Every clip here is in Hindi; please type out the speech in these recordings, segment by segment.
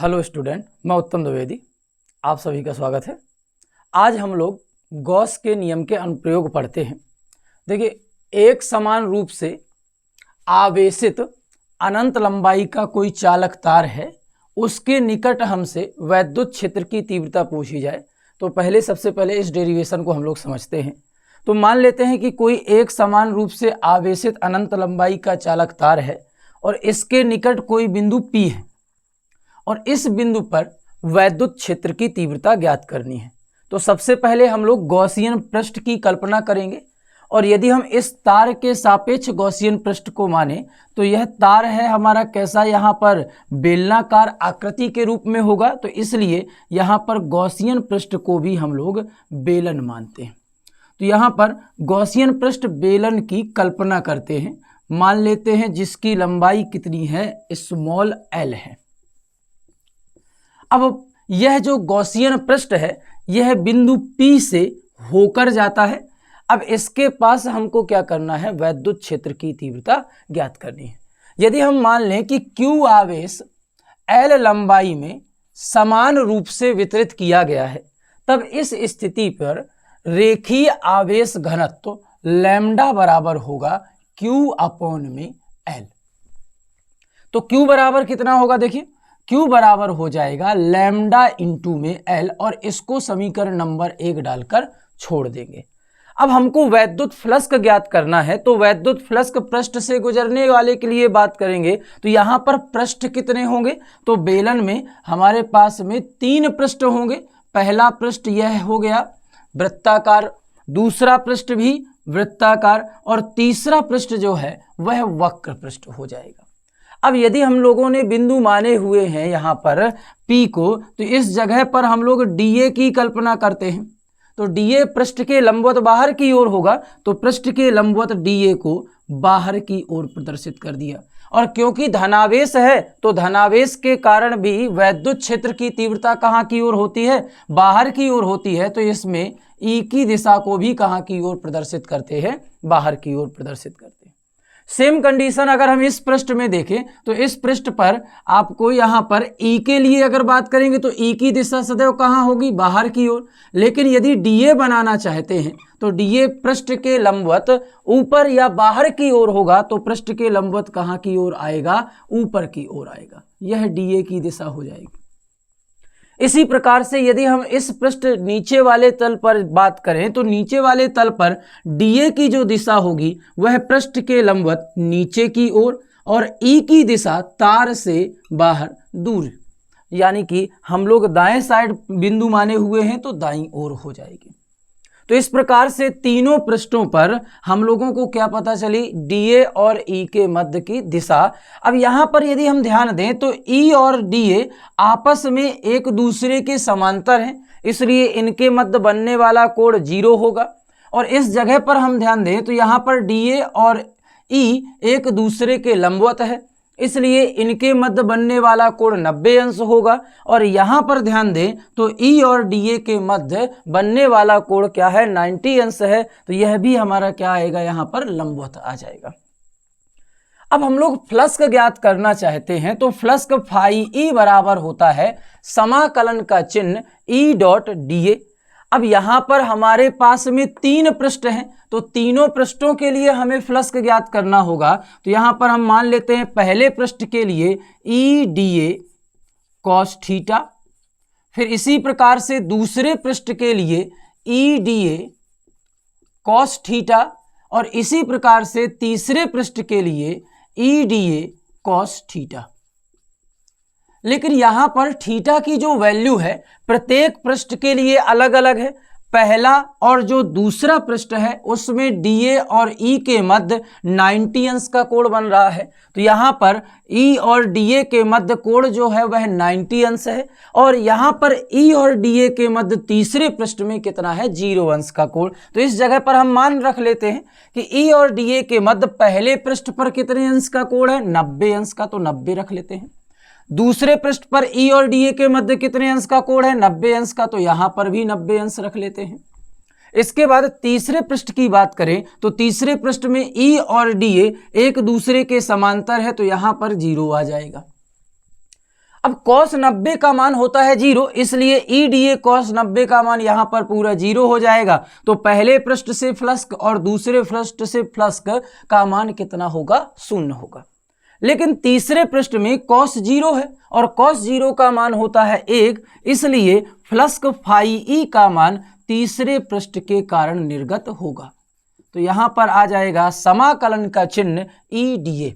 हेलो स्टूडेंट, मैं उत्तम द्विवेदी, आप सभी का स्वागत है। आज हम लोग गॉस के नियम के अनुप्रयोग पढ़ते हैं। देखिए, एक समान रूप से आवेशित अनंत लंबाई का कोई चालक तार है, उसके निकट हमसे वैद्युत क्षेत्र की तीव्रता पूछी जाए तो सबसे पहले इस डेरिवेशन को हम लोग समझते हैं। तो मान लेते हैं कि कोई एक समान रूप से आवेशित अनंत लंबाई का चालक तार है और इसके निकट कोई बिंदु P है और इस बिंदु पर वैद्युत क्षेत्र की तीव्रता ज्ञात करनी है। तो सबसे पहले हम लोग गॉसियन पृष्ठ की कल्पना करेंगे और यदि हम इस तार के सापेक्ष गॉसियन पृष्ठ को माने तो यह तार है हमारा कैसा, यहाँ पर बेलनाकार आकृति के रूप में होगा। तो इसलिए यहाँ पर गॉसियन पृष्ठ को भी हम लोग बेलन मानते हैं। तो यहाँ पर गॉसियन पृष्ठ बेलन की कल्पना करते हैं। मान लेते हैं जिसकी लंबाई कितनी है, स्मॉल l है। अब यह जो गॉसियन पृष्ठ है यह बिंदु P से होकर जाता है। अब इसके पास हमको क्या करना है, वैद्युत क्षेत्र की तीव्रता ज्ञात करनी है। यदि हम मान लें कि Q आवेश L लंबाई में समान रूप से वितरित किया गया है, तब इस स्थिति पर रेखीय आवेश घनत्व लैम्डा बराबर होगा Q अपॉन में L। तो Q बराबर कितना होगा, देखिए Q बराबर हो जाएगा लैम्डा इंटू में L और इसको समीकरण नंबर 1 डालकर छोड़ देंगे। अब हमको वैद्युत फ्लक्स ज्ञात करना है, तो वैद्युत फ्लक्स पृष्ठ से गुजरने वाले के लिए बात करेंगे। तो यहाँ पर पृष्ठ कितने होंगे, तो बेलन में हमारे पास में 3 पृष्ठ होंगे। पहला पृष्ठ यह हो गया वृत्ताकार, दूसरा पृष्ठ भी वृत्ताकार और तीसरा पृष्ठ जो है वह वक्र पृष्ठ हो जाएगा। अब यदि हम लोगों ने बिंदु माने हुए हैं यहाँ पर P को, तो इस जगह पर हम लोग DA की कल्पना करते हैं। तो DA पृष्ठ के लंबवत बाहर की ओर होगा, तो पृष्ठ के लंबवत DA को बाहर की ओर प्रदर्शित कर दिया। और क्योंकि धनावेश है तो धनावेश के कारण भी वैद्युत क्षेत्र की तीव्रता कहाँ की ओर होती है, बाहर की ओर होती है। तो इसमें E की दिशा को भी कहाँ की ओर प्रदर्शित करते हैं, बाहर की ओर प्रदर्शित करते हैं। सेम कंडीशन अगर हम इस पृष्ठ में देखें तो इस पृष्ठ पर आपको यहाँ पर E के लिए अगर बात करेंगे तो E की दिशा सदैव कहाँ होगी, बाहर की ओर। लेकिन यदि DA बनाना चाहते हैं तो DA पृष्ठ के लंबवत ऊपर या बाहर की ओर होगा, तो पृष्ठ के लंबवत कहाँ की ओर आएगा, ऊपर की ओर आएगा। यह DA की दिशा हो जाएगी। इसी प्रकार से यदि हम इस पृष्ठ नीचे वाले तल पर बात करें तो नीचे वाले तल पर DA की जो दिशा होगी वह पृष्ठ के लंबवत नीचे की ओर और E की दिशा तार से बाहर दूर, यानी कि हम लोग दाएं साइड बिंदु माने हुए हैं तो दाईं ओर हो जाएगी। तो इस प्रकार से तीनों पृष्ठों पर हम लोगों को क्या पता चली, DA और E के मध्य की दिशा। अब यहाँ पर यदि हम ध्यान दें तो E और DA आपस में एक दूसरे के समांतर हैं, इसलिए इनके मध्य बनने वाला कोण 0 होगा। और इस जगह पर हम ध्यान दें तो यहाँ पर DA और E एक दूसरे के लंबवत है, इसलिए इनके मध्य बनने वाला कोण 90 अंश होगा। और यहाँ पर ध्यान दें तो E और DA के मध्य बनने वाला कोण क्या है, 90 अंश है। तो यह भी हमारा क्या आएगा, यहाँ पर लंबवत आ जाएगा। अब हम लोग फ्लक्स ज्ञात करना चाहते हैं तो फ्लक्स फाई E बराबर होता है समाकलन का चिन्ह E डॉट DA। अब यहाँ पर हमारे पास में 3 पृष्ठ हैं, तो तीनों पृष्ठों के लिए हमें फ्लक्स ज्ञात करना होगा। तो यहाँ पर हम मान लेते हैं पहले पृष्ठ के लिए EDA cos थीटा, फिर इसी प्रकार से दूसरे पृष्ठ के लिए EDA cos थीटा और इसी प्रकार से तीसरे पृष्ठ के लिए EDA cos थीटा। लेकिन यहाँ पर थीटा की जो वैल्यू है प्रत्येक पृष्ठ के लिए अलग अलग है। पहला और जो दूसरा पृष्ठ है उसमें DA और E के मध्य 90 अंश का कोण बन रहा है। तो यहाँ पर E और DA के मध्य कोण जो है वह 90 अंश है और यहाँ पर E और DA के मध्य तीसरे पृष्ठ में कितना है, 0 अंश का कोण। तो इस जगह पर हम मान रख लेते हैं कि E और DA के मध्य पहले पृष्ठ पर कितने अंश का कोण है, 90 अंश का, तो 90 रख लेते हैं। दूसरे पृष्ठ पर E और DA के मध्य कितने अंश का कोण है, 90 अंश का, तो यहाँ पर भी 90 अंश रख लेते हैं। इसके बाद तीसरे पृष्ठ की बात करें तो तीसरे पृष्ठ में E और DA एक दूसरे के समांतर है, तो यहाँ पर 0 आ जाएगा। अब cos 90 का मान होता है 0, इसलिए EDA cos 90 का मान यहां पर पूरा 0 हो जाएगा। तो पहले पृष्ठ से फ्लक्स और दूसरे पृष्ठ से फ्लक्स का मान कितना होगा? 0 होगा। लेकिन तीसरे पृष्ठ में cos 0 है और cos 0 का मान होता है 1, इसलिए फ्लक्स फाई ई का मान तीसरे पृष्ठ के कारण निर्गत होगा। तो यहां पर आ जाएगा समाकलन का चिन्ह EDA।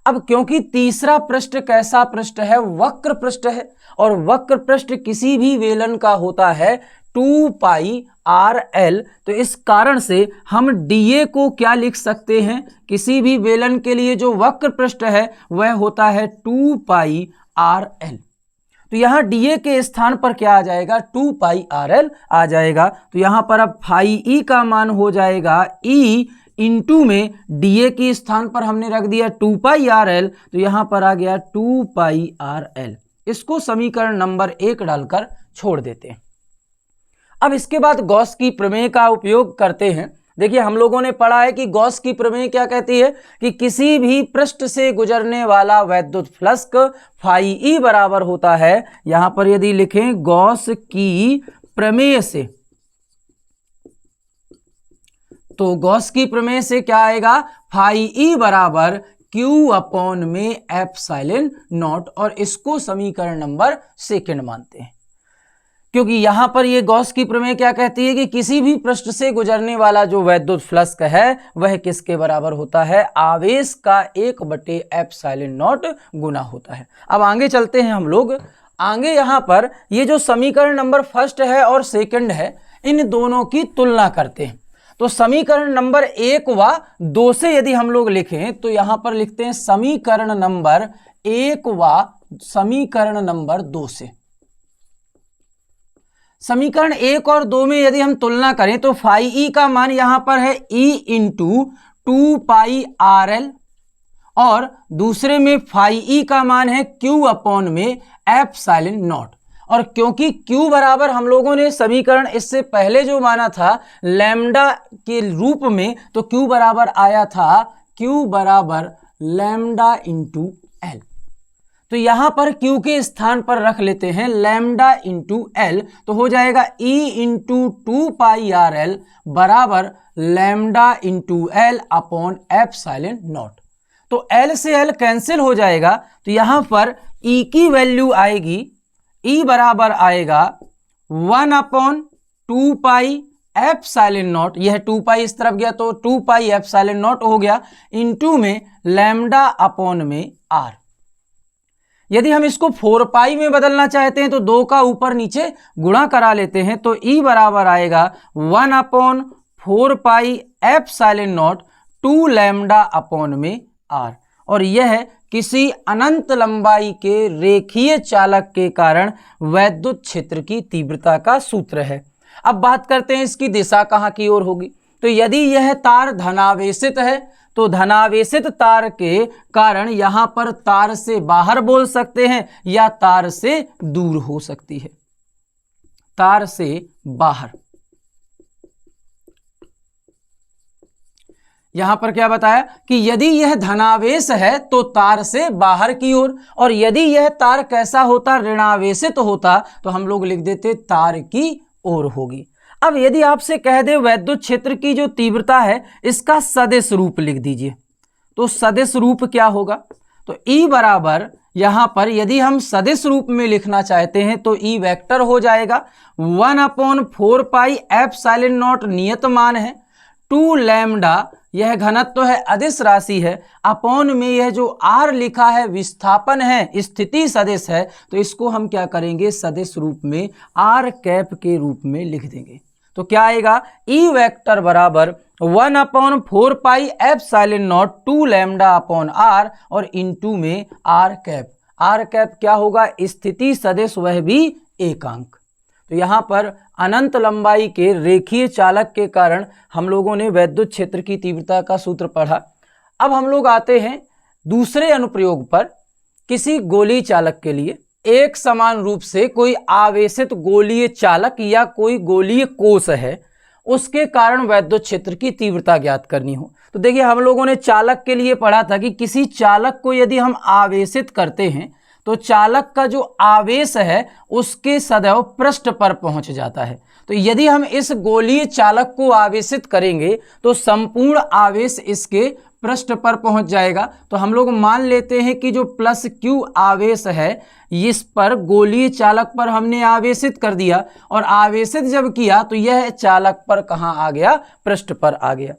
अब क्योंकि तीसरा पृष्ठ कैसा पृष्ठ है? वक्र पृष्ठ है, और वक्र पृष्ठ किसी भी वेलन का होता है 2 पाई RL। तो इस कारण से हम DA को क्या लिख सकते हैं? किसी भी वेलन के लिए जो वक्र पृष्ठ है वह होता है 2 पाई RL। तो यहाँ DA के स्थान पर क्या आ जाएगा? 2 पाई RL आ जाएगा। तो यहाँ पर अब फाई ई का मान हो जाएगा E इंटू में DA के स्थान पर हमने रख दिया 2 पाई RL, तो यहाँ पर आ गया 2 पाई RL। इसको समीकरण नंबर 1 डालकर छोड़ देते हैं। अब इसके बाद गॉस की प्रमेय का उपयोग करते हैं। देखिए, हम लोगों ने पढ़ा है कि गॉस की प्रमेय क्या कहती है कि किसी भी पृष्ठ से गुजरने वाला वैद्युत फ्लक्स फाई ई बराबर होता है, यहां पर यदि लिखें गॉस की प्रमेय से, तो गॉस की प्रमेय से क्या आएगा? फाई ई बराबर Q अपॉन में एप्सिलॉन नॉट, और इसको समीकरण नंबर 2 मानते हैं, क्योंकि यहां पर ये गॉस की प्रमेय क्या कहती है कि किसी भी पृष्ठ से गुजरने वाला जो वैद्युत फ्लक्स है वह किसके बराबर होता है? आवेश का 1/एप्सिलॉन नॉट गुना होता है। अब आगे चलते हैं हम लोग। आगे यहां पर ये जो समीकरण नंबर 1 है और 2 है, इन दोनों की तुलना करते हैं। तो समीकरण नंबर 1 व 2 से यदि हम लोग लिखें तो यहां पर लिखते हैं समीकरण नंबर 1 व समीकरण नंबर 2 से। समीकरण 1 और 2 में यदि हम तुलना करें तो फाई ई का मान यहां पर है E इंटू 2 पाई RL, और दूसरे में फाई ई का मान है Q अपॉन में एप्सिलॉन नॉट। और क्योंकि Q बराबर हम लोगों ने समीकरण इससे पहले जो माना था लैम्डा के रूप में, तो Q बराबर आया था Q बराबर लैम्डा इंटू L। तो यहां पर Q के स्थान पर रख लेते हैं लैम्डा इंटू L, तो हो जाएगा E इंटू 2 पाई RL बराबर lambda into L upon epsilon not. तो L से L कैंसिल हो जाएगा, तो यहां पर E की वैल्यू आएगी, E बराबर आएगा 1 अपॉन 2 पाई एप्सिलॉन नॉट, यह 2 पाई इस तरफ गया तो 2 पाई एप्सिलॉन नॉट हो गया, इंटू में लैम्डा अपॉन में R। यदि हम इसको 4 पाई में बदलना चाहते हैं तो 2 का ऊपर नीचे गुणा करा लेते हैं, तो E बराबर आएगा 1 upon 4 pi epsilon not 2 lambda upon में R। और यह किसी अनंत लंबाई के रेखीय चालक के कारण वैद्युत क्षेत्र की तीव्रता का सूत्र है। अब बात करते हैं इसकी दिशा कहाँ की ओर होगी। तो यदि यह तार धनावेशित है तो धनावेशित तार के कारण यहां पर तार से बाहर बोल सकते हैं या तार से दूर हो सकती है। तार से बाहर, यहां पर क्या बताया कि यदि यह धनावेश है तो तार से बाहर की ओर, और यदि यह तार कैसा होता? ऋणावेशित होता, तो हम लोग लिख देते तार की ओर होगी। अब यदि आपसे कह दे वैद्युत क्षेत्र की जो तीव्रता है इसका सदिश रूप लिख दीजिए, तो सदिश रूप क्या होगा? तो E बराबर यहां पर यदि हम सदिश रूप में लिखना चाहते हैं तो E वेक्टर हो जाएगा 1 अपॉन 4 पाई एप्सिलॉन नॉट नियत मान है, 2 लैम्डा यह घनत्व है, अदिश राशि है, अपॉन में यह जो R लिखा है विस्थापन है, स्थिति सदिश है, तो इसको हम क्या करेंगे? सदिश रूप में R कैप के रूप में लिख देंगे। तो क्या आएगा? E वेक्टर बराबर 1 upon 4 pi epsilon not 2 lambda upon R, और इंटू में R कैप। R कैप क्या होगा? स्थिति सदिश, वह भी एकांक। तो यहाँ पर अनंत लंबाई के रेखीय चालक के कारण हम लोगों ने वैद्युत क्षेत्र की तीव्रता का सूत्र पढ़ा। अब हम लोग आते हैं दूसरे अनुप्रयोग पर। किसी गोलीय चालक के लिए एक समान रूप से कोई आवेशित गोलीय चालक या कोई गोलीय कोश है, उसके कारण वैद्युत क्षेत्र की तीव्रता ज्ञात करनी हो। तो देखिए, हम लोगों ने चालक के लिए पढ़ा था कि किसी चालक को यदि हम आवेशित करते हैं तो चालक का जो आवेश है उसके सदैव पृष्ठ पर पहुंच जाता है। तो यदि हम इस गोलीय चालक को आवेशित करेंगे तो संपूर्ण आवेश इसके पृष्ठ पर पहुंच जाएगा। तो हम लोग मान लेते हैं कि जो प्लस Q आवेश है इस पर गोलीय चालक पर हमने आवेशित कर दिया, और आवेशित जब किया तो यह चालक पर कहाँ आ गया, पृष्ठ पर आ गया।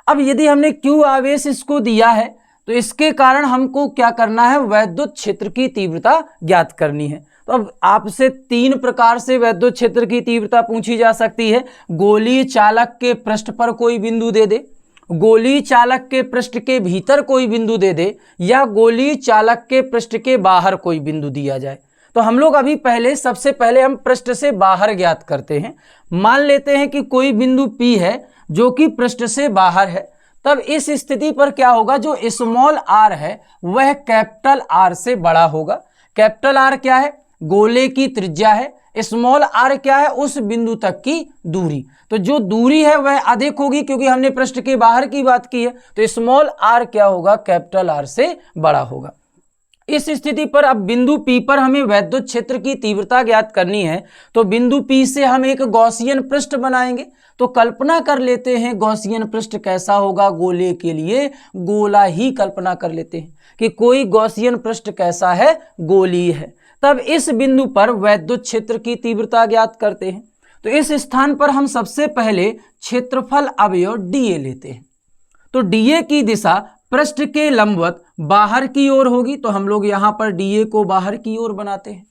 अब यदि हमने Q आवेश इसको दिया है तो इसके कारण हमको क्या करना है, वैद्युत क्षेत्र की तीव्रता ज्ञात करनी है। तो अब आपसे 3 प्रकार से वैद्युत क्षेत्र की तीव्रता पूछी जा सकती है। गोलीय चालक के पृष्ठ पर कोई बिंदु दे दे, गोलीय चालक के पृष्ठ के भीतर कोई बिंदु दे दे, या गोलीय चालक के पृष्ठ के बाहर कोई बिंदु दिया जाए। तो हम लोग अभी सबसे पहले हम पृष्ठ से बाहर ज्ञात करते हैं। मान लेते हैं कि कोई बिंदु P है जो कि पृष्ठ से बाहर है। तब इस स्थिति पर क्या होगा, जो स्मॉल r है वह कैपिटल R से बड़ा होगा। कैपिटल R क्या है, गोले की त्रिज्या है। स्मॉल r क्या है, उस बिंदु तक की दूरी। तो जो दूरी है वह अधिक होगी क्योंकि हमने पृष्ठ के बाहर की बात की है। तो स्मॉल r क्या होगा, कैपिटल R से बड़ा होगा। इस स्थिति पर अब बिंदु P पर हमें वैद्युत क्षेत्र की तीव्रता ज्ञात करनी है। तो बिंदु P से हम एक गॉसियन पृष्ठ बनाएंगे। तो कल्पना कर लेते हैं गॉसियन पृष्ठ कैसा होगा, गोले के लिए गोला ही कल्पना कर लेते हैं कि कोई गॉसियन पृष्ठ कैसा है, गोलीय है। तब इस बिंदु पर वैद्युत क्षेत्र की तीव्रता ज्ञात करते हैं। तो इस स्थान पर हम सबसे पहले क्षेत्रफल अवयव dA लेते हैं। तो dA की दिशा पृष्ठ के लंबवत बाहर की ओर होगी। तो हम लोग यहाँ पर dA को बाहर की ओर बनाते हैं।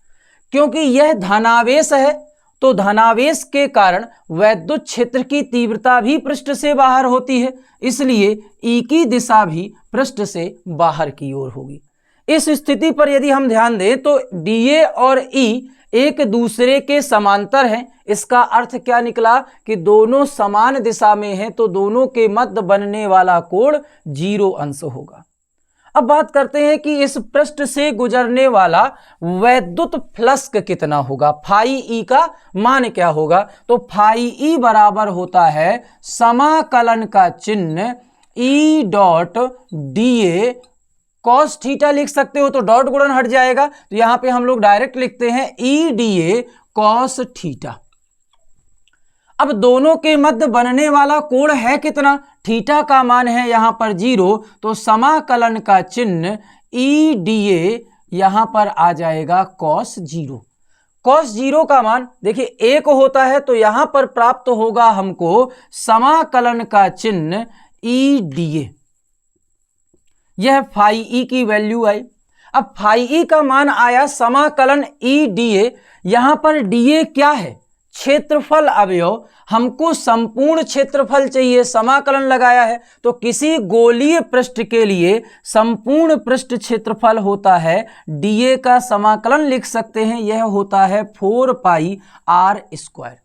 क्योंकि यह धनावेश है तो धनावेश के कारण वैद्युत क्षेत्र की तीव्रता भी पृष्ठ से बाहर होती है, इसलिए E की दिशा भी पृष्ठ से बाहर की ओर होगी। इस स्थिति पर यदि हम ध्यान दें तो dA और E एक दूसरे के समांतर हैं। इसका अर्थ क्या निकला कि दोनों समान दिशा में हैं, तो दोनों के मध्य बनने वाला कोण 0 अंश होगा। अब बात करते हैं कि इस पृष्ठ से गुजरने वाला वैद्युत फ्लक्स कितना होगा, फाई ई का मान क्या होगा। तो फाई ई बराबर होता है समाकलन का चिन्ह E dot dA cos theta लिख सकते हो, तो डॉट गुणन हट जाएगा। तो यहां पे हम लोग डायरेक्ट लिखते हैं ई dA कॉस थीटा। अब दोनों के मध्य बनने वाला कोण है कितना, थीटा का मान है यहां पर 0, तो समाकलन का चिन्ह ई dA यहां पर आ जाएगा कॉस 0। कॉस 0 का मान देखिए 1 होता है, तो यहां पर प्राप्त होगा हमको समाकलन का चिन्ह ई dA। यह फाई ई की वैल्यू आई। अब फाई ई का मान आया समाकलन ई dA। यहां पर dA क्या है, क्षेत्रफल अवयव। हमको संपूर्ण क्षेत्रफल चाहिए, समाकलन लगाया है तो किसी गोलीय पृष्ठ के लिए संपूर्ण पृष्ठ क्षेत्रफल होता है dA का समाकलन लिख सकते हैं, यह होता है 4 पाई r²।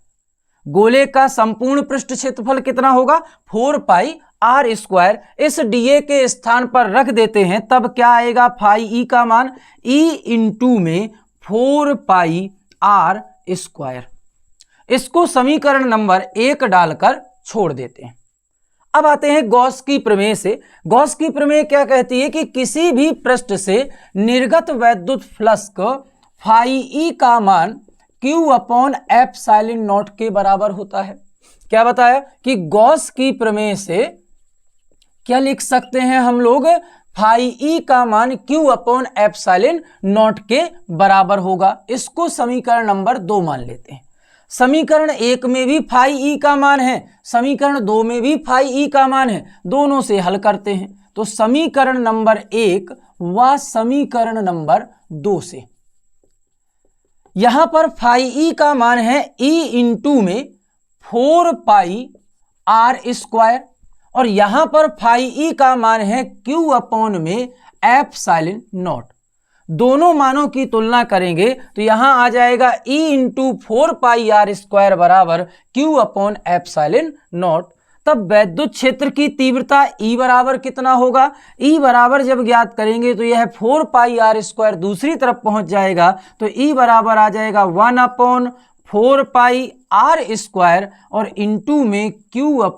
गोले का संपूर्ण पृष्ठ क्षेत्रफल कितना होगा, 4 पाई r²। इस dA के स्थान पर रख देते हैं, तब क्या आएगा, फाई ई का मान E इंटू में 4 पाई r²। इसको समीकरण नंबर 1 डालकर छोड़ देते हैं। अब आते हैं गॉस की प्रमेय से। गॉस की प्रमेय क्या कहती है कि किसी भी पृष्ठ से निर्गत वैद्युत फ्लक्स फाई ई का मान Q/ε0 के बराबर होता है। क्या बताया कि गॉस की प्रमेय से क्या लिख सकते हैं हम लोग, फाई ई का मान Q/ε0 के बराबर होगा। इसको समीकरण नंबर 2 मान लेते हैं। समीकरण 1 में भी फाई ई का मान है, समीकरण 2 में भी फाई ई का मान है, दोनों से हल करते हैं। तो समीकरण नंबर 1 व समीकरण नंबर 2 से यहां पर फाई ई का मान है E इंटू में 4 पाई r², और यहां पर फाई ई का मान है Q/ε0। दोनों मानों की तुलना करेंगे तो यहां आ जाएगा E इंटू 4 पाई r² बराबर Q/ε0। तब वैद्युत क्षेत्र की तीव्रता E बराबर कितना होगा, E बराबर जब ज्ञात करेंगे तो यह 4 पाई r² दूसरी तरफ पहुंच जाएगा, तो E बराबर आ जाएगा 1/4 पाई r² और इंटू में Q/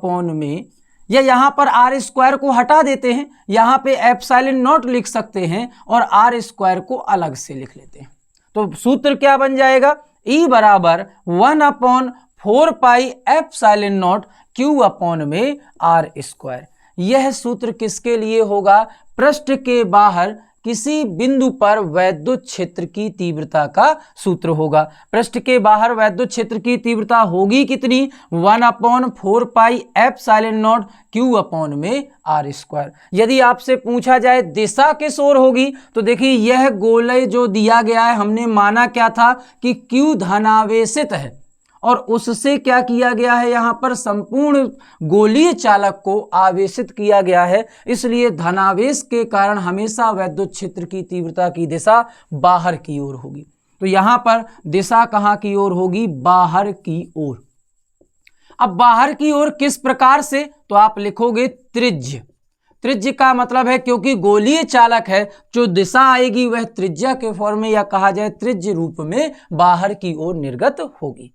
या यहाँ पर आर स्क्वायर को हटा देते हैं, यहाँ पे एप्सिलॉन नॉट लिख सकते हैं और आर स्क्वायर को अलग से लिख लेते हैं। तो सूत्र क्या बन जाएगा, E बराबर 1/4 pi epsilon naught Q upon में आर स्क्वायर। यह सूत्र किसके लिए होगा, पृष्ठ के बाहर किसी बिंदु पर वैद्युत क्षेत्र की तीव्रता का सूत्र होगा। पृष्ठ के बाहर वैद्युत क्षेत्र की तीव्रता होगी कितनी, 1/4 pi epsilon naught Q upon में आर स्क्वायर। यदि आपसे पूछा जाए दिशा किस ओर होगी, तो देखिए यह गोले जो दिया गया है, हमने माना क्या था कि Q धनावेशित है और उससे क्या किया गया है, यहाँ पर संपूर्ण गोलीय चालक को आवेशित किया गया है। इसलिए धनावेश के कारण हमेशा वैद्युत क्षेत्र की तीव्रता की दिशा बाहर की ओर होगी। तो यहाँ पर दिशा कहाँ की ओर होगी, बाहर की ओर। अब बाहर की ओर किस प्रकार से, तो आप लिखोगे त्रिज्य। त्रिज्य का मतलब है क्योंकि गोलीय चालक है, जो दिशा आएगी वह त्रिज्या के फॉर्म में या कहा जाए त्रिज्य रूप में बाहर की ओर निर्गत होगी।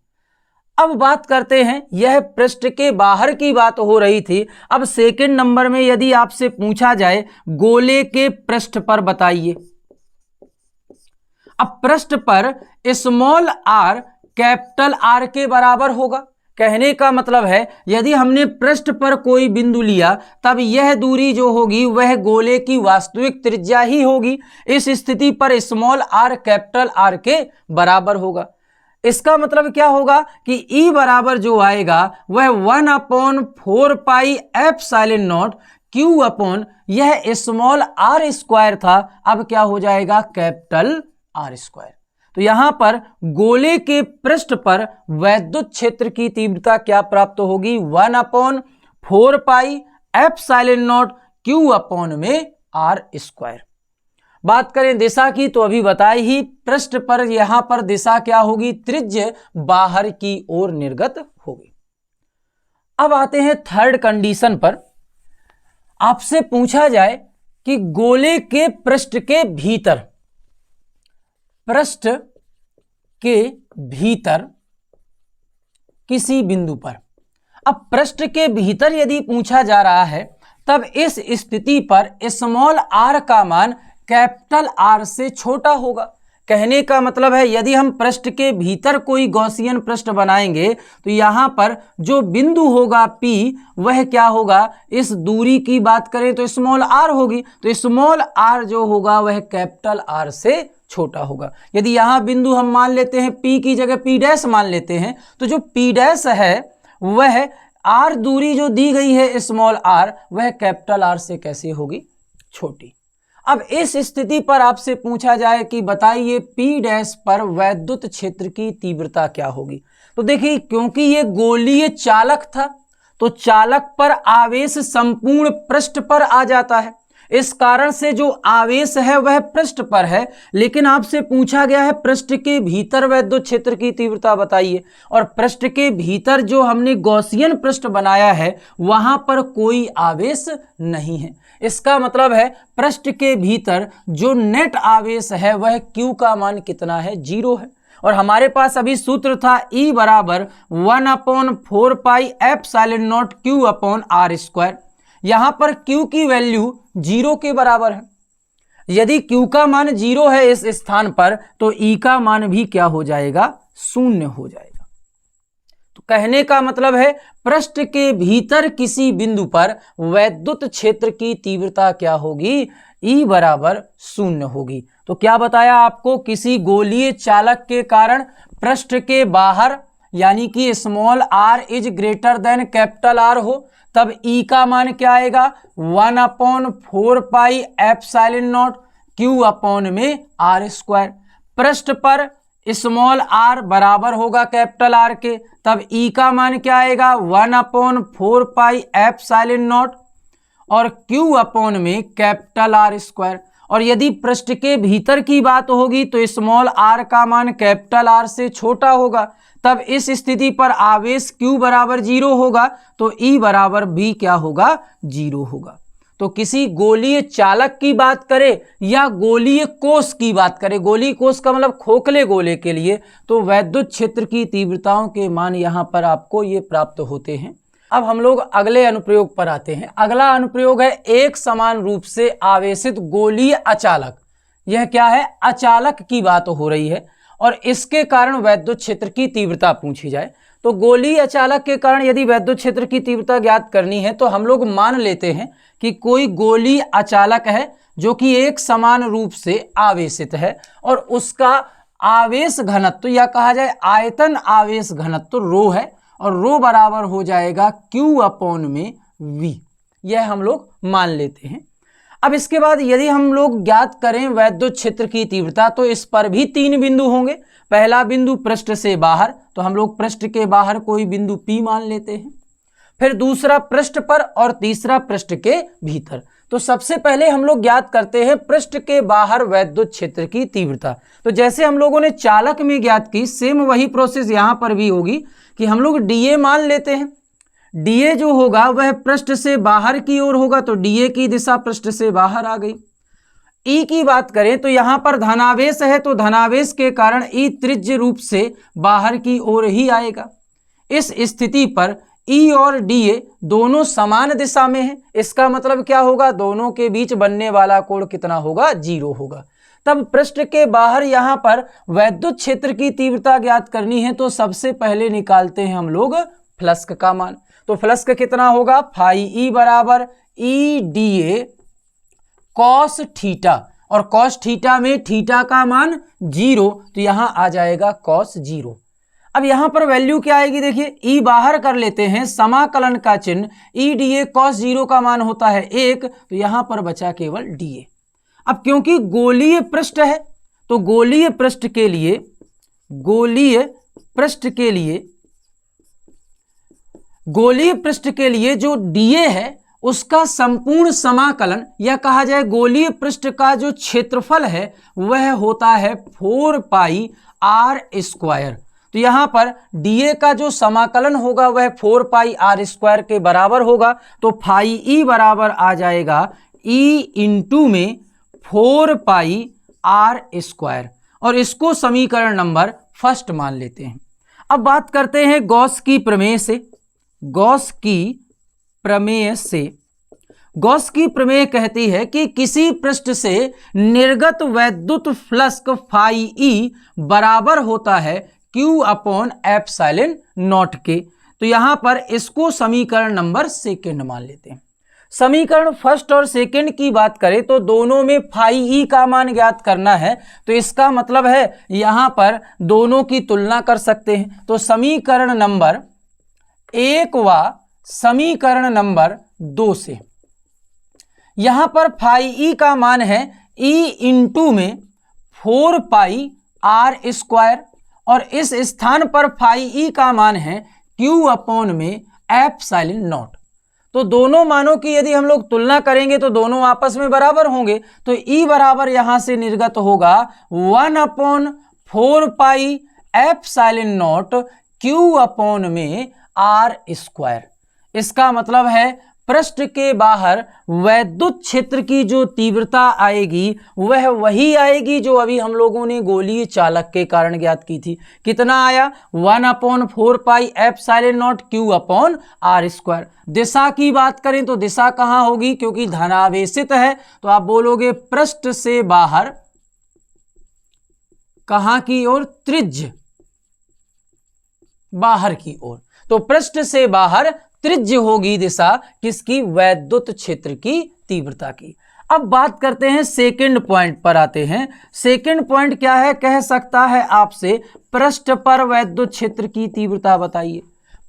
अब बात करते हैं, यह पृष्ठ के बाहर की बात हो रही थी। अब सेकंड नंबर में यदि आपसे पूछा जाए गोले के पृष्ठ पर बताइए। अब पृष्ठ पर स्मॉल आर कैपिटल आर के बराबर होगा। कहने का मतलब है यदि हमने पृष्ठ पर कोई बिंदु लिया तब यह दूरी जो होगी वह गोले की वास्तविक त्रिज्या ही होगी। इस स्थिति पर स्मॉल आर कैपिटल आर के बराबर होगा। इसका मतलब क्या होगा कि E बराबर जो आएगा वह 1/4 pi epsilon naught Q upon यह स्मॉल आर स्क्वायर था, अब क्या हो जाएगा कैपिटल आर स्क्वायर। तो यहां पर गोले के पृष्ठ पर वैद्युत क्षेत्र की तीव्रता क्या प्राप्त होगी, 1/4 pi epsilon naught Q upon में आर स्क्वायर। बात करें दिशा की तो अभी बताई ही, पृष्ठ पर यहां पर दिशा क्या होगी, त्रिज्य बाहर की ओर निर्गत होगी। अब आते हैं थर्ड कंडीशन पर। आपसे पूछा जाए कि गोले के पृष्ठ के भीतर, पृष्ठ के भीतर किसी बिंदु पर, अब पृष्ठ के भीतर यदि पूछा जा रहा है तब इस स्थिति पर स्मॉल आर का मान कैपिटल आर से छोटा होगा। कहने का मतलब है यदि हम पृष्ठ के भीतर कोई गॉसियन पृष्ठ बनाएंगे तो यहां पर जो बिंदु होगा P वह क्या होगा, इस दूरी की बात करें तो स्मॉल आर होगी, तो स्मॉल आर जो होगा वह कैपिटल आर से छोटा होगा। यदि यहां बिंदु हम मान लेते हैं P की जगह P' मान लेते हैं, तो जो P' है वह आर दूरी जो दी गई है स्मॉल आर वह कैपिटल आर से कैसे होगी, छोटी। अब इस स्थिति पर आपसे पूछा जाए कि बताइए P' पर वैद्युत क्षेत्र की तीव्रता क्या होगी, तो देखिए क्योंकि ये गोलीय चालक था तो चालक पर आवेश संपूर्ण पृष्ठ पर आ जाता है। इस कारण से जो आवेश है वह पृष्ठ पर है, लेकिन आपसे पूछा गया है पृष्ठ के भीतर वैद्युत क्षेत्र की तीव्रता बताइए, और पृष्ठ के भीतर जो हमने गॉसियन पृष्ठ बनाया है वहां पर कोई आवेश नहीं है। इसका मतलब है पृष्ठ के भीतर जो नेट आवेश है वह Q का मान कितना है, 0 है। और हमारे पास अभी सूत्र था E बराबर 1/4 pi epsilon naught Q upon R square. यहां पर Q की वैल्यू 0 के बराबर है। यदि Q का मान 0 है इस स्थान पर तो E का मान भी क्या हो जाएगा, 0 हो जाएगा। तो कहने का मतलब है पृष्ठ के भीतर किसी बिंदु पर वैद्युत क्षेत्र की तीव्रता क्या होगी, E बराबर 0 होगी। तो क्या बताया आपको, किसी गोलीय चालक के कारण पृष्ठ के बाहर यानी कि small R is greater than capital R हो तब E का मान क्या आएगा, 1/4 pi epsilon naught Q upon में आर स्क्वायर। पृष्ठ पर स्मॉल आर बराबर होगा कैपिटल आर के, तब E का मान क्या आएगा, 1/4 पाई एप्सिलॉन नॉट और Q अपॉन में कैपिटल आर स्क्वायर। और यदि पृष्ठ के भीतर की बात होगी तो स्मॉल आर का मान कैपिटल आर से छोटा होगा, तब इस स्थिति पर आवेश Q बराबर 0 होगा तो E बराबर भी क्या होगा, 0 होगा। तो किसी गोलीय चालक की बात करें या गोलीय कोष की बात करें, गोलीय कोष का मतलब खोखले गोले के लिए, तो वैद्युत क्षेत्र की तीव्रताओं के मान यहां पर आपको ये प्राप्त होते हैं। अब हम लोग अगले अनुप्रयोग पर आते हैं। अगला अनुप्रयोग है एक समान रूप से आवेशित गोलीय अचालक। यह क्या है? अचालक की बात हो रही है और इसके कारण वैद्युत क्षेत्र की तीव्रता पूछी जाए तो गोलीय अचालक के कारण यदि वैद्युत क्षेत्र की तीव्रता ज्ञात करनी है तो हम लोग मान लेते हैं कि कोई गोलीय अचालक है जो कि एक समान रूप से आवेशित है और उसका आवेश घनत्व या कहा जाए आयतन आवेश घनत्व रो है और रो बराबर हो जाएगा Q अपॉन में V। यह हम लोग मान लेते हैं। अब इसके बाद यदि हम लोग ज्ञात करें वैद्युत क्षेत्र की तीव्रता तो इस पर भी 3 बिंदु होंगे। पहला बिंदु पृष्ठ से बाहर, तो हम लोग पृष्ठ के बाहर कोई बिंदु P मान लेते हैं, फिर दूसरा पृष्ठ पर और तीसरा पृष्ठ के भीतर। तो सबसे पहले हम लोग ज्ञात करते हैं पृष्ठ के बाहर वैद्युत क्षेत्र की तीव्रता। तो जैसे हम लोगों ने चालक में ज्ञात की, सेम वही प्रोसेस यहां पर भी होगी कि हम लोग dA मान लेते हैं। dA जो होगा वह पृष्ठ से बाहर की ओर होगा, तो dA की दिशा पृष्ठ से बाहर आ गई। E की बात करें तो यहां पर धनावेश है, तो धनावेश के कारण E त्रिज्य रूप से बाहर की ओर ही आएगा। इस स्थिति पर E और dA दोनों समान दिशा में है। इसका मतलब क्या होगा? दोनों के बीच बनने वाला कोण कितना होगा? 0 होगा। तब पृष्ठ के बाहर यहां पर वैद्युत क्षेत्र की तीव्रता ज्ञात करनी है तो सबसे पहले निकालते हैं हम लोग फ्लक्स का मान। तो फ्लक्स कितना होगा? फाई E बराबर E dA कॉस थीटा, और कॉस थीटा में थीटा का मान 0, तो यहां आ जाएगा कॉस 0। अब यहां पर वैल्यू क्या आएगी? देखिए E बाहर कर लेते हैं, समाकलन का चिन्ह E dA cos 0 का मान होता है 1, तो यहां पर बचा केवल dA। अब क्योंकि गोलीय पृष्ठ है तो गोलीय पृष्ठ के लिए जो dA है उसका संपूर्ण समाकलन या कहा जाए गोलीय पृष्ठ का जो क्षेत्रफल है वह होता है 4 पाई r स्क्वायर। तो यहां पर dA का जो समाकलन होगा वह 4 पाई r स्क्वायर के बराबर होगा। तो फाई E बराबर आ जाएगा E इंटू में 4 पाई r स्क्वायर, और इसको समीकरण नंबर फर्स्ट मान लेते हैं। अब बात करते हैं गॉस की प्रमेय से। गॉस की प्रमेय कहती है कि किसी पृष्ठ से निर्गत वैद्युत फ्लक्स फाई E बराबर होता है Q अपॉन एप्सिलॉन नॉट के। तो यहां पर इसको समीकरण नंबर सेकंड मान लेते हैं। समीकरण फर्स्ट और सेकंड की बात करें तो दोनों में फाई E का मान ज्ञात करना है, तो इसका मतलब है यहां पर दोनों की तुलना कर सकते हैं। तो समीकरण नंबर 1 व समीकरण नंबर 2 से यहां पर फाई E का मान है E इंटू में 4 पाई r स्क्वायर, और इस स्थान पर फाई E का मान है Q अपॉन में एप्सिलॉन नॉट। तो दोनों मानों की यदि हम लोग तुलना करेंगे तो दोनों आपस में बराबर होंगे। तो E बराबर यहां से निर्गत होगा 1 upon 4 pi epsilon naught Q upon में r स्क्वायर। इसका मतलब है पृष्ठ के बाहर वैद्युत क्षेत्र की जो तीव्रता आएगी वह वही आएगी जो अभी हम लोगों ने गोलीय चालक के कारण ज्ञात की थी। कितना आया? 1 upon 4 pi epsilon naught Q upon r square. दिशा की बात करें तो दिशा कहां होगी? क्योंकि धनावेशित है तो आप बोलोगे पृष्ठ से बाहर कहां की ओर? त्रिज्य बाहर की ओर। तो पृष्ठ से बाहर त्रिज्य होगी दिशा किसकी? वैद्युत क्षेत्र की तीव्रता की। अब बात करते हैं सेकंड पॉइंट पर आते हैं। सेकंड पॉइंट क्या है? कह सकता है आपसे पृष्ठ पर वैद्युत क्षेत्र की तीव्रता बताइए।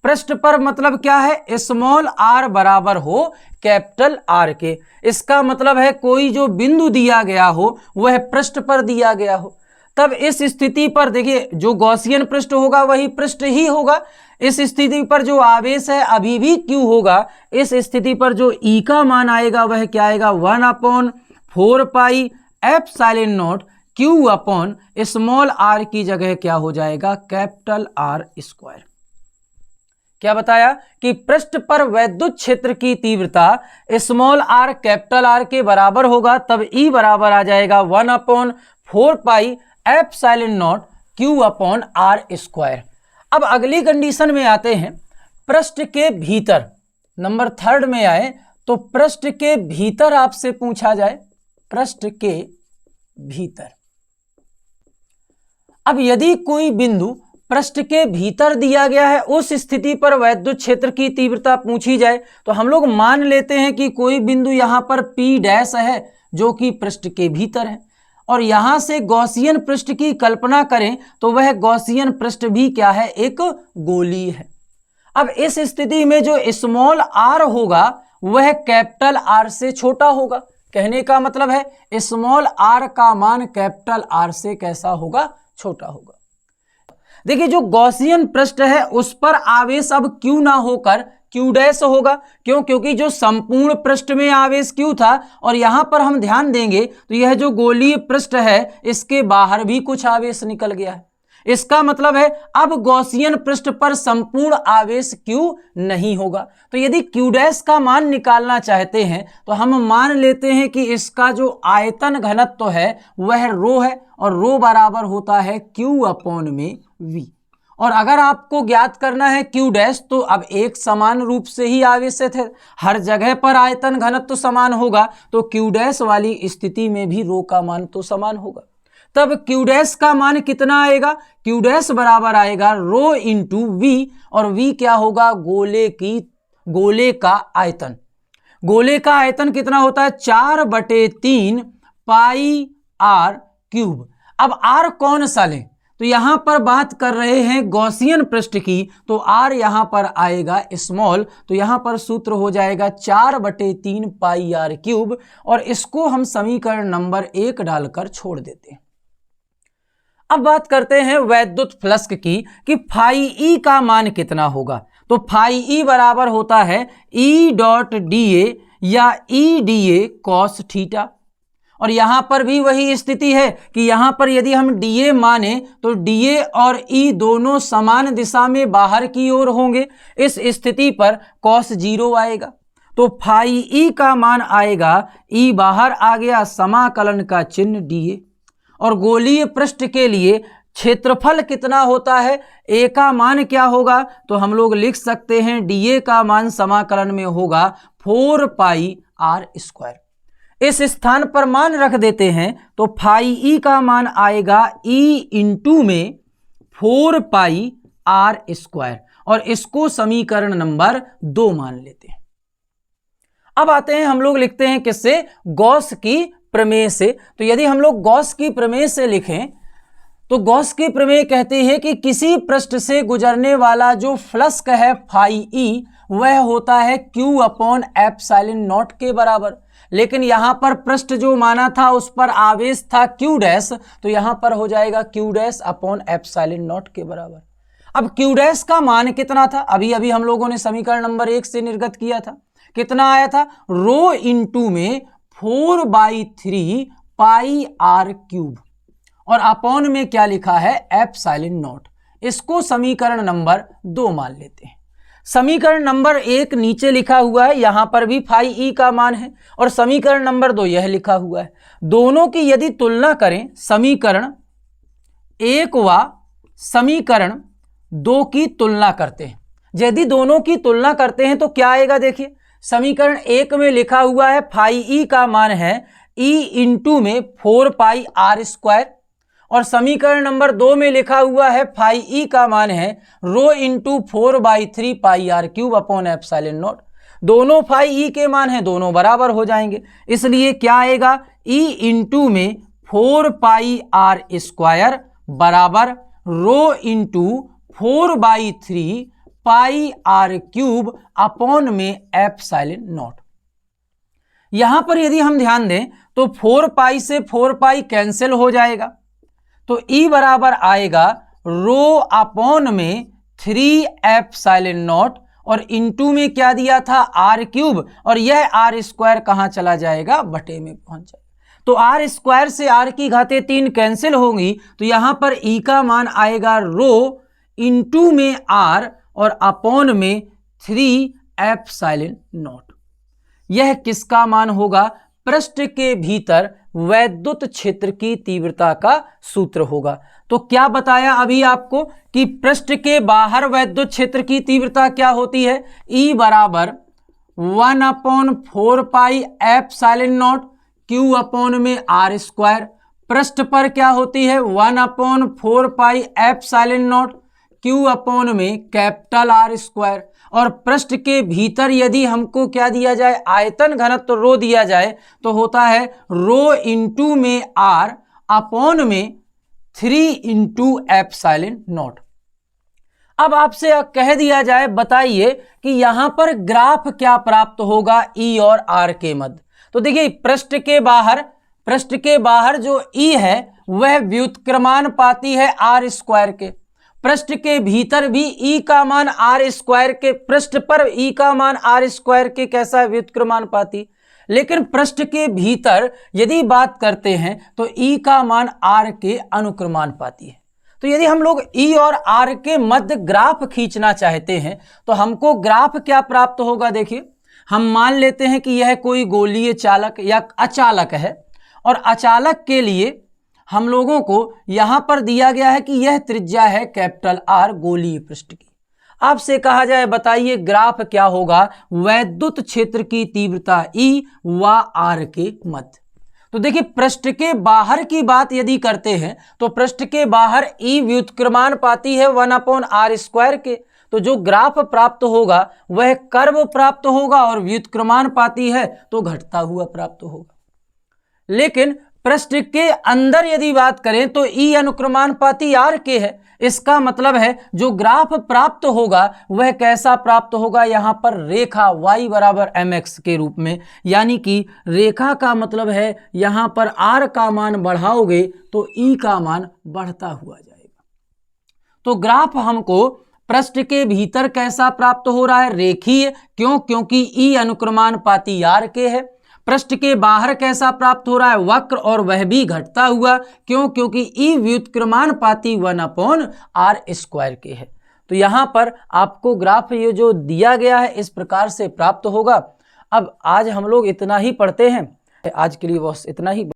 पृष्ठ पर मतलब क्या है? स्मॉल r बराबर हो कैपिटल R के। इसका मतलब है कोई जो बिंदु दिया गया हो वह पृष्ठ पर दिया गया हो। तब इस स्थिति पर देखिए जो गॉसियन पृष्ठ होगा वही पृष्ठ ही होगा। इस स्थिति पर जो आवेश है अभी भी Q होगा। इस स्थिति पर जो E का मान आएगा वह क्या आएगा? 1 upon 4 pi epsilon naught Q upon small r की जगह क्या हो जाएगा? Capital R square. क्या बताया कि पृष्ठ पर वैद्युत क्षेत्र की तीव्रता स्मॉल r कैपिटल R के बराबर होगा। तब E बराबर आ जाएगा 1 upon 4 pi epsilon naught Q upon R square. अब अगली कंडीशन में आते हैं। पृष्ठ के भीतर, नंबर 3 में आए तो पृष्ठ के भीतर आपसे पूछा जाए, पृष्ठ के भीतर। अब यदि कोई बिंदु पृष्ठ के भीतर दिया गया है, उस स्थिति पर वैद्युत क्षेत्र की तीव्रता पूछी जाए तो हम लोग मान लेते हैं कि कोई बिंदु यहां पर P' है जो कि पृष्ठ के भीतर है, और यहां से गॉसियन पृष्ठ की कल्पना करें तो वह गॉसियन पृष्ठ भी क्या है, एक गोलीय है। अब इस स्थिति में जो स्मॉल r होगा वह कैपिटल R से छोटा होगा। कहने का मतलब है स्मॉल r का मान कैपिटल R से कैसा होगा, छोटा होगा। देखिए जो गॉसियन पृष्ठ है उस पर आवेश अब Q ना होकर Q' होगा। क्यों? क्योंकि जो संपूर्ण पृष्ठ में आवेश Q था, और यहां पर हम ध्यान देंगे तो यह जो गोलीय पृष्ठ है इसके बाहर भी कुछ आवेश निकल गया है। इसका मतलब है अब गॉसियन पृष्ठ पर संपूर्ण आवेश Q नहीं होगा। तो यदि Q' का मान निकालना चाहते हैं तो हम मान लेते हैं कि इसका जो आयतन घनत्व है वह रो है, और रो बराबर होता है Q/V। और अगर आपको ज्ञात करना है Q' तो अब एक समान रूप से ही आवेशित है, हर जगह पर आयतन घनत्व समान होगा, तो Q' वाली स्थिति में भी रो का मान तो समान होगा। तब Q' का मान कितना आएगा, Q' बराबर आएगा रो इंटू V, और V क्या होगा, गोले का आयतन। गोले का आयतन कितना होता है, 4/3 पाई r क्यूब। अब r कौन सा लें, तो यहां पर बात कर रहे हैं गॉसियन पृष्ठ की, तो r यहां पर आएगा स्मॉल, तो यहां पर सूत्र हो जाएगा 4/3 पाई r क्यूब, और इसको हम समीकरण नंबर 1 डालकर छोड़ देते हैं। अब बात करते हैं वैद्युत फ्लक्स की कि फाई ई का मान कितना होगा। तो फाई ई बराबर होता है E.dA या EdA cos थीटा, और यहां पर भी वही स्थिति है कि यहां पर यदि हम dA माने तो dA और E दोनों समान दिशा में बाहर की ओर होंगे। इस स्थिति पर cos 0 आएगा, तो फाई ई का मान आएगा, E बाहर आ गया, समाकलन का चिन्ह dA। और गोलीय पृष्ठ के लिए क्षेत्रफल कितना होता है, A का मान क्या होगा, तो हम लोग लिख सकते हैं dA का मान समाकलन में होगा 4 पाई r²। इस स्थान पर मान रख देते हैं तो फाई ई का मान आएगा E इंटू में 4 पाई r², और इसको समीकरण नंबर 2 मान लेते हैं। अब आते हैं हम लोग लिखते हैं किससे, गॉस की प्रमेय से। तो यदि हम लोग गॉस की प्रमेय से लिखें तो गॉस की प्रमेय कहती है कि किसी पृष्ठ से गुजरने वाला जो फ्लक्स है फाई ई वह होता है Q/ε0 के बराबर। लेकिन यहां पर पृष्ठ जो माना था उस पर आवेश था Q', तो यहां पर हो जाएगा Q'/ε0 के बराबर। अब Q' का मान कितना था, अभी अभी हम लोगों ने समीकरण नंबर 1 से निर्गत किया था, कितना आया था, रो इंटू में 4/3 पाई r³, और अपॉन में क्या लिखा है, ε0। इसको समीकरण नंबर 2 मान लेते हैं। समीकरण नंबर 1 नीचे लिखा हुआ है, यहां पर भी फाई ई का मान है, और समीकरण नंबर 2 यह लिखा हुआ है। दोनों की यदि तुलना करें, समीकरण 1 व समीकरण 2 की तुलना करते हैं, यदि दोनों की तुलना करते हैं तो क्या आएगा, देखिए समीकरण 1 में लिखा हुआ है फाई ई का मान है E इंटू में 4 पाई r², और समीकरण नंबर 2 में लिखा हुआ है फाई ई का मान है रो इंटू 4/3 पाई r³ अपॉन ε0। दोनों फाई ई के मान हैं, दोनों बराबर हो जाएंगे, इसलिए क्या आएगा, E इंटू में 4 पाई r² बराबर रो इंटू 4/3 पाई r³ अपॉन में ε0। यहां पर यदि हम ध्यान दें तो 4 पाई से 4 पाई कैंसिल हो जाएगा, तो E बराबर आएगा रो अपॉन में 3ε0, और इंटू में क्या दिया था, r³, और यह r² कहां चला जाएगा, बटे में पहुंच जाएगा। तो r² से r³ कैंसिल होंगी, तो यहां पर E का मान आएगा रो इंटू में r और अपॉन में 3ε0। यह किसका मान होगा, पृष्ठ के भीतर वैद्युत क्षेत्र की तीव्रता का सूत्र होगा। तो क्या बताया अभी आपको कि पृष्ठ के बाहर वैद्युत क्षेत्र की तीव्रता क्या होती है, E बराबर 1/4 pi epsilon naught Q upon में R स्क्वायर। पृष्ठ पर क्या होती है 1/4 pi epsilon naught Q upon में कैपिटल R स्क्वायर। और पृष्ठ के भीतर यदि हमको क्या दिया जाए, आयतन घनत्व रो दिया जाए, तो होता है रो इंटू में R अपॉन में 3 इंटू एप्सिलॉन नॉट। अब आपसे कह दिया जाए, बताइए कि यहां पर ग्राफ क्या प्राप्त होगा E और R के मध्य। तो देखिए पृष्ठ के बाहर जो E है वह व्युत्क्रमानुपाती है R स्क्वायर के। पृष्ठ के भीतर भी E का मान R स्क्वायर के, पृष्ठ पर E का मान R स्क्वायर के कैसा है, व्युत्क्रमानुपाती। लेकिन पृष्ठ के भीतर यदि बात करते हैं तो E का मान R के अनुक्रमानुपाती है। तो यदि हम लोग E और R के मध्य ग्राफ खींचना चाहते हैं तो हमको ग्राफ क्या प्राप्त होगा। देखिए हम मान लेते हैं कि यह कोई गोलीय चालक या अचालक है, और अचालक के लिए हम लोगों को यहां पर दिया गया है कि यह त्रिज्या है कैपिटल R गोलीय पृष्ठ की। आपसे कहा जाए बताइए ग्राफ क्या होगा वैद्युत क्षेत्र की तीव्रता E व R के मध्य। तो देखिए पृष्ठ के बाहर की बात यदि करते हैं तो पृष्ठ के बाहर E व्युत्क्रमानुपाती है 1/R स्क्वायर के। तो जो ग्राफ प्राप्त होगा वह कर्व प्राप्त होगा, और व्युत्क्रमानुपाती है तो घटता हुआ प्राप्त होगा। लेकिन पृष्ठ के अंदर यदि बात करें तो E अनुक्रमानुपाती R के है। इसका मतलब है जो ग्राफ प्राप्त होगा वह कैसा प्राप्त होगा, यहां पर रेखा y बराबर mx के रूप में, यानी कि रेखा का मतलब है यहां पर R का मान बढ़ाओगे तो E का मान बढ़ता हुआ जाएगा। तो ग्राफ हमको पृष्ठ के भीतर कैसा प्राप्त हो रहा है, रेखीय, क्योंकि E अनुक्रमानुपाती R के है। पृष्ठ के बाहर कैसा प्राप्त हो रहा है, वक्र, और वह भी घटता हुआ, क्योंकि E व्युत्क्रमानुपाती 1/R स्क्वायर के है। तो यहां पर आपको ग्राफ ये जो दिया गया है इस प्रकार से प्राप्त होगा। अब आज हम लोग इतना ही पढ़ते हैं, आज के लिए बस इतना ही।